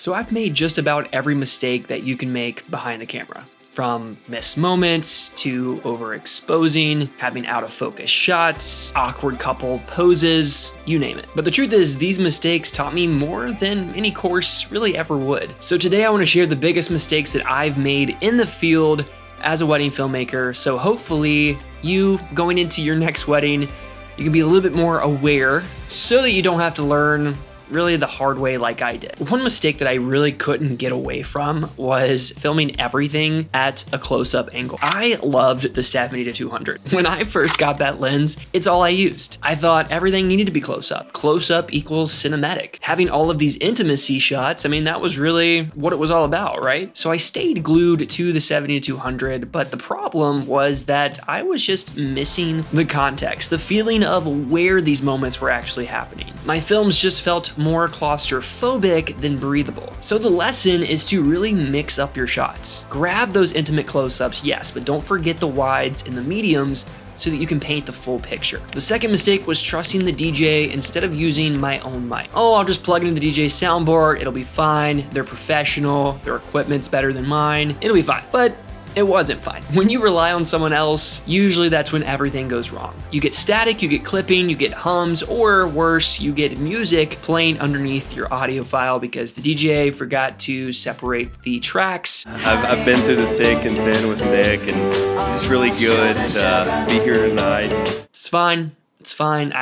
So I've made just about every mistake that you can make behind the camera. From missed moments to overexposing, having out of focus shots, awkward couple poses, you name it. But the truth is, these mistakes taught me more than any course really ever would. So today I want to share the biggest mistakes that I've made in the field as a wedding filmmaker. So hopefully you, going into your next wedding, you can be a little bit more aware so that you don't have to learn really the hard way like I did. One mistake that I really couldn't get away from was filming everything at a close-up angle. I loved the 70-200. When I first got that lens, it's all I used. I thought everything needed to be close-up. Close-up equals cinematic. Having all of these intimacy shots, I mean, that was really what it was all about, right? So I stayed glued to the 70-200, but the problem was that I was just missing the context, the feeling of where these moments were actually happening. My films just felt more claustrophobic than breathable. So the lesson is to really mix up your shots. Grab those intimate close-ups, yes, but don't forget the wides and the mediums so that you can paint the full picture. The second mistake was trusting the DJ instead of using my own mic. Oh, I'll just plug into the DJ's soundboard, it'll be fine, they're professional, their equipment's better than mine, it'll be fine. But it wasn't fine. When you rely on someone else, usually that's when everything goes wrong. You get static, you get clipping, you get hums, or worse, you get music playing underneath your audio file because the DJ forgot to separate the tracks. I've been through the thick and thin with Nick, and he's really good to be here tonight. It's fine. It's fine.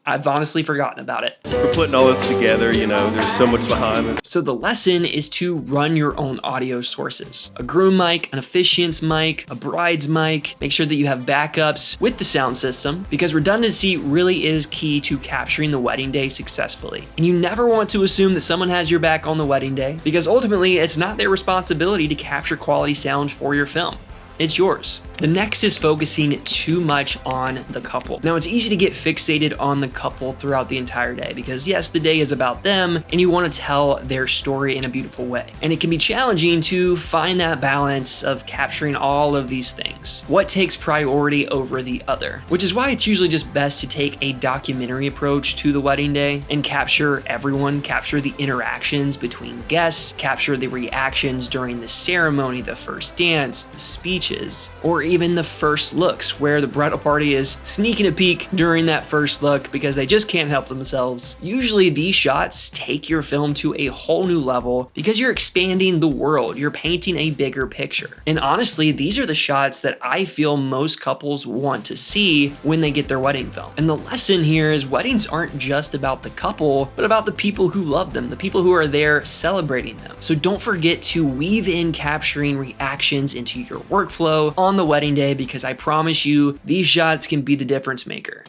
I've honestly forgotten about it. We're putting all this together, you know, there's so much behind it. So the lesson is to run your own audio sources. A groom mic, an officiant's mic, a bride's mic. Make sure that you have backups with the sound system because redundancy really is key to capturing the wedding day successfully. And you never want to assume that someone has your back on the wedding day because ultimately it's not their responsibility to capture quality sound for your film. It's yours. The next is focusing too much on the couple. Now, it's easy to get fixated on the couple throughout the entire day because yes, the day is about them and you want to tell their story in a beautiful way. And it can be challenging to find that balance of capturing all of these things. What takes priority over the other? Which is why it's usually just best to take a documentary approach to the wedding day and capture everyone, capture the interactions between guests, capture the reactions during the ceremony, the first dance, the speeches, or even the first looks where the bridal party is sneaking a peek during that first look because they just can't help themselves. Usually these shots take your film to a whole new level because you're expanding the world, you're painting a bigger picture. And honestly, these are the shots that I feel most couples want to see when they get their wedding film. And the lesson here is weddings aren't just about the couple, but about the people who love them, the people who are there celebrating them. So don't forget to weave in capturing reactions into your workflow on the wedding day because I promise you these shots can be the difference maker.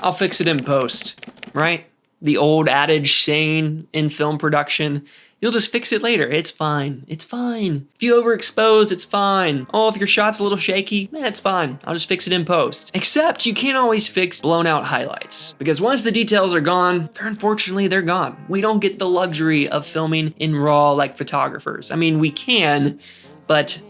I'll fix it in post, right? The old adage saying in film production, you'll just fix it later. It's fine. It's fine. If you overexpose, it's fine. Oh, if your shot's a little shaky, it's fine. I'll just fix it in post. Except you can't always fix blown out highlights because once the details are gone, unfortunately they're gone. We don't get the luxury of filming in RAW like photographers. I mean, we can, but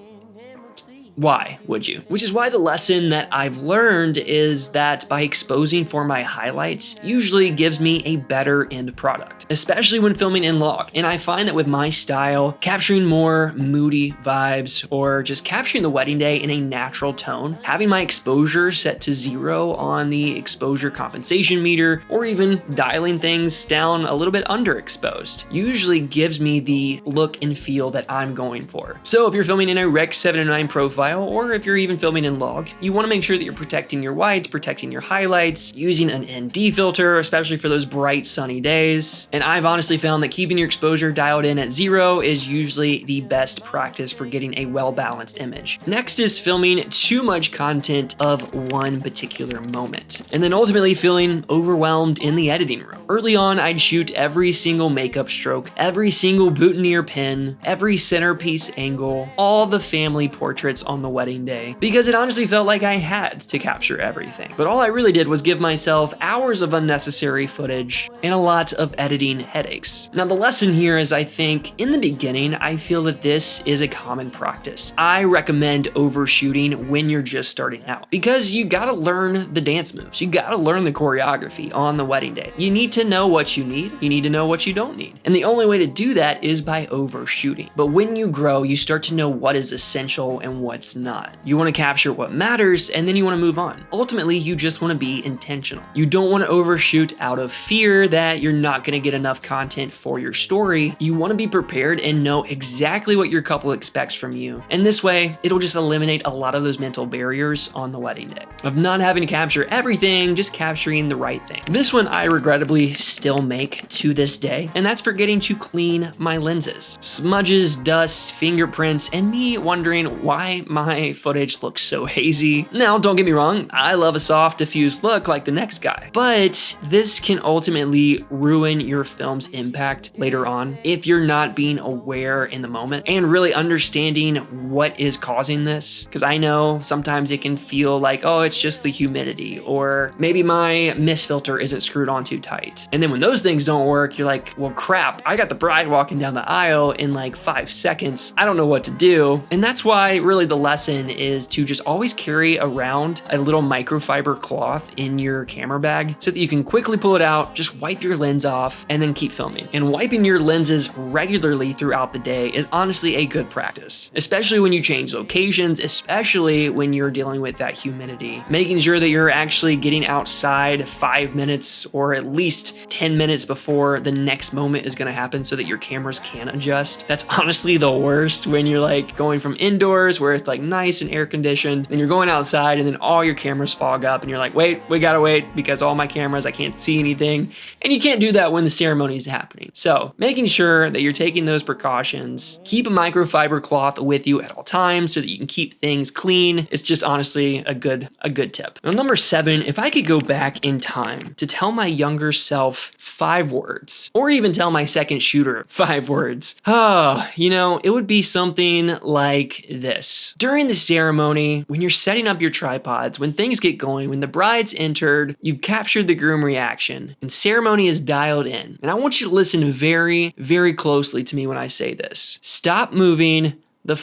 why would you? Which is why the lesson that I've learned is that by exposing for my highlights usually gives me a better end product, especially when filming in log. And I find that with my style, capturing more moody vibes or just capturing the wedding day in a natural tone, having my exposure set to 0 on the exposure compensation meter, or even dialing things down a little bit underexposed, usually gives me the look and feel that I'm going for. So if you're filming in a Rec 709 profile, or if you're even filming in log, you want to make sure that you're protecting your whites, protecting your highlights, using an ND filter, especially for those bright sunny days. And I've honestly found that keeping your exposure dialed in at 0 is usually the best practice for getting a well-balanced image. Next is filming too much content of one particular moment, and then ultimately feeling overwhelmed in the editing room. Early on, I'd shoot every single makeup stroke, every single boutonniere pin, every centerpiece angle, all the family portraits on on the wedding day because it honestly felt like I had to capture everything. But all I really did was give myself hours of unnecessary footage and a lot of editing headaches. Now the lesson here is, I think in the beginning, I feel that this is a common practice. I recommend overshooting when you're just starting out because you gotta learn the dance moves. You gotta learn the choreography on the wedding day. You need to know what you need. You need to know what you don't need. And the only way to do that is by overshooting. But when you grow, you start to know what is essential and what's not. You wanna capture what matters and then you wanna move on. Ultimately, you just wanna be intentional. You don't wanna overshoot out of fear that you're not gonna get enough content for your story. You wanna be prepared and know exactly what your couple expects from you. And this way, it'll just eliminate a lot of those mental barriers on the wedding day of not having to capture everything, just capturing the right thing. This one I regrettably still make to this day, and that's forgetting to clean my lenses. Smudges, dust, fingerprints, and me wondering why my footage looks so hazy. Now, don't get me wrong, I love a soft, diffused look like the next guy, but this can ultimately ruin your film's impact later on if you're not being aware in the moment and really understanding what is causing this. Because I know sometimes it can feel like, oh, it's just the humidity, or maybe my mist filter isn't screwed on too tight. And then when those things don't work, you're like, well, crap, I got the bride walking down the aisle in like 5 seconds. I don't know what to do. And that's why really the lesson is to just always carry around a little microfiber cloth in your camera bag so that you can quickly pull it out, just wipe your lens off, and then keep filming. And wiping your lenses regularly throughout the day is honestly a good practice, especially when you change locations, especially when you're dealing with that humidity. Making sure that you're actually getting outside 5 minutes or at least 10 minutes before the next moment is gonna happen so that your cameras can adjust. That's honestly the worst when you're like going from indoors where it's like nice and air conditioned, then you're going outside and then all your cameras fog up and you're like, wait, we gotta wait because all my cameras, I can't see anything. And you can't do that when the ceremony is happening. So making sure that you're taking those precautions, keep a microfiber cloth with you at all times so that you can keep things clean. It's just honestly a good tip. Now, number 7, if I could go back in time to tell my younger self 5 words, or even tell my second shooter 5 words, it would be something like this. During the ceremony, when you're setting up your tripods, when things get going, when the bride's entered, you've captured the groom reaction, and ceremony is dialed in. And I want you to listen very, very closely to me when I say this. Stop moving the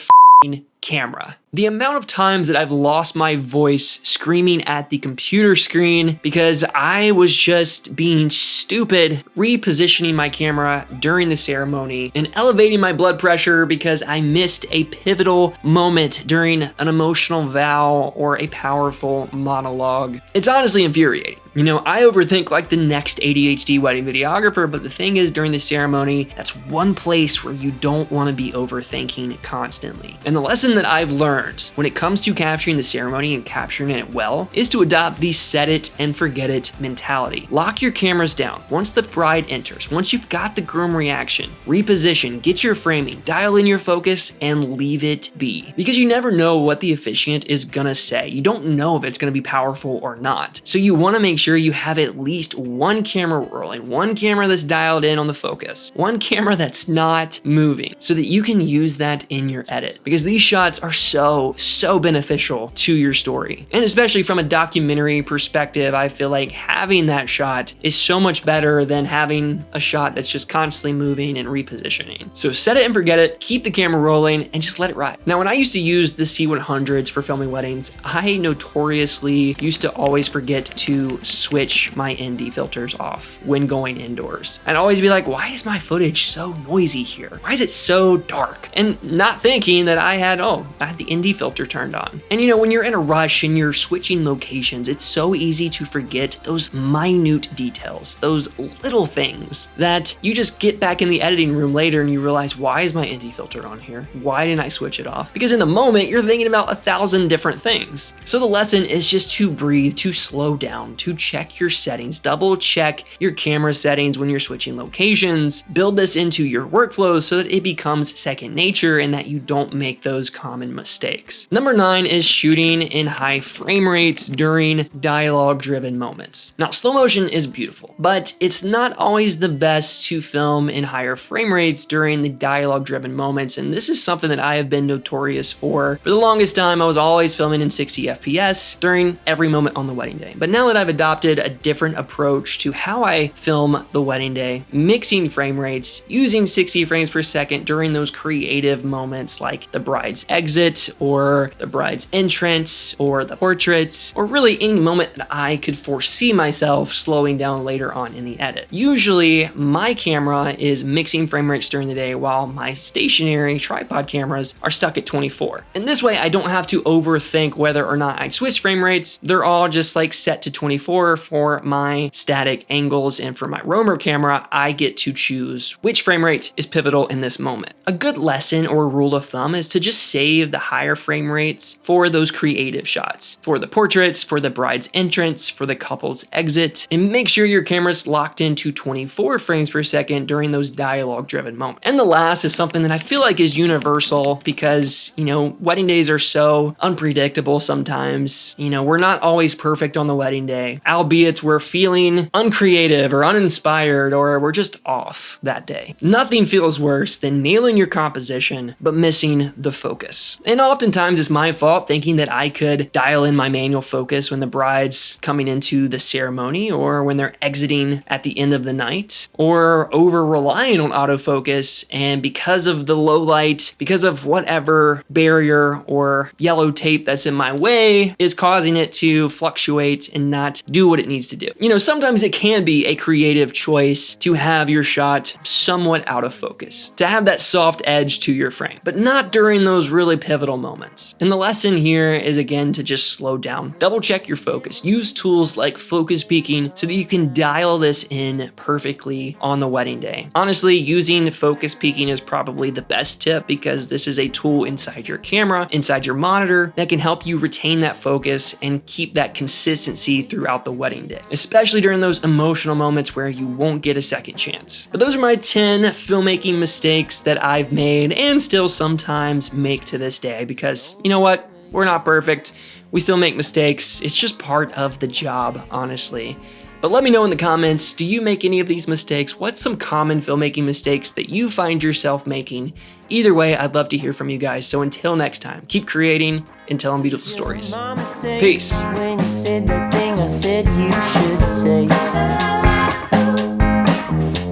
camera. The amount of times that I've lost my voice screaming at the computer screen because I was just being stupid, repositioning my camera during the ceremony and elevating my blood pressure because I missed a pivotal moment during an emotional vow or a powerful monologue. It's honestly infuriating. I overthink like the next ADHD wedding videographer, but the thing is, during the ceremony, that's one place where you don't want to be overthinking constantly. And the lesson that I've learned when it comes to capturing the ceremony and capturing it well is to adopt the set it and forget it mentality. Lock your cameras down. Once the bride enters, once you've got the groom reaction, reposition, get your framing, dial in your focus, and leave it be. Because you never know what the officiant is gonna say. You don't know if it's gonna be powerful or not. So you wanna make sure you have at least one camera rolling, one camera that's dialed in on the focus, one camera that's not moving, so that you can use that in your edit. Because these shots are so beneficial to your story. And especially from a documentary perspective, I feel like having that shot is so much better than having a shot that's just constantly moving and repositioning. So set it and forget it, keep the camera rolling, and just let it ride. Now, when I used to use the C100s for filming weddings, I notoriously used to always forget to switch my ND filters off when going indoors. I'd always be like, why is my footage so noisy here? Why is it so dark? And not thinking that I had the ND filter turned on. And when you're in a rush and you're switching locations, it's so easy to forget those minute details, those little things that you just get back in the editing room later and you realize, why is my ND filter on here? Why didn't I switch it off? Because in the moment, you're thinking about 1,000 different things. So the lesson is just to breathe, to slow down, to check your settings, double check your camera settings when you're switching locations, build this into your workflow so that it becomes second nature and that you don't make those common mistakes. mistakes. Number 9 is shooting in high frame rates during dialogue-driven moments. Now, slow motion is beautiful, but it's not always the best to film in higher frame rates during the dialogue-driven moments, and this is something that I have been notorious for. For the longest time, I was always filming in 60 FPS during every moment on the wedding day. But now that I've adopted a different approach to how I film the wedding day, mixing frame rates, using 60 frames per second during those creative moments like the bride's exit or the bride's entrance or the portraits, or really any moment that I could foresee myself slowing down later on in the edit. Usually my camera is mixing frame rates during the day while my stationary tripod cameras are stuck at 24. And this way I don't have to overthink whether or not I switch frame rates. They're all just like set to 24 for my static angles, and for my roamer camera, I get to choose which frame rate is pivotal in this moment. A good lesson or rule of thumb is to just save the higher frame rates for those creative shots, for the portraits, for the bride's entrance, for the couple's exit, and make sure your camera's locked into 24 frames per second during those dialogue-driven moments. And the last is something that I feel like is universal because, wedding days are so unpredictable sometimes. We're not always perfect on the wedding day, albeit we're feeling uncreative or uninspired, or we're just off that day. Nothing feels worse than nailing your composition but missing the focus. And oftentimes it's my fault thinking that I could dial in my manual focus when the bride's coming into the ceremony or when they're exiting at the end of the night, or over relying on autofocus, and because of the low light, because of whatever barrier or yellow tape that's in my way is causing it to fluctuate and not do what it needs to do. Sometimes it can be a creative choice to have your shot somewhat out of focus, to have that soft edge to your frame, but not during those really pivotal moments. And the lesson here is, again, to just slow down, double check your focus, use tools like focus peaking so that you can dial this in perfectly on the wedding day. Honestly, using focus peaking is probably the best tip because this is a tool inside your camera, inside your monitor, that can help you retain that focus and keep that consistency throughout the wedding day, especially during those emotional moments where you won't get a second chance. But those are my 10 filmmaking mistakes that I've made and still sometimes make to this day, because you know what? We're not perfect. We still make mistakes. It's just part of the job, honestly. But let me know in the comments, do you make any of these mistakes? What's some common filmmaking mistakes that you find yourself making? Either way, I'd love to hear from you guys. So until next time, keep creating and telling beautiful stories. Peace. When you said the thing I said you should say.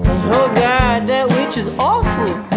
And oh God, that witch is awful.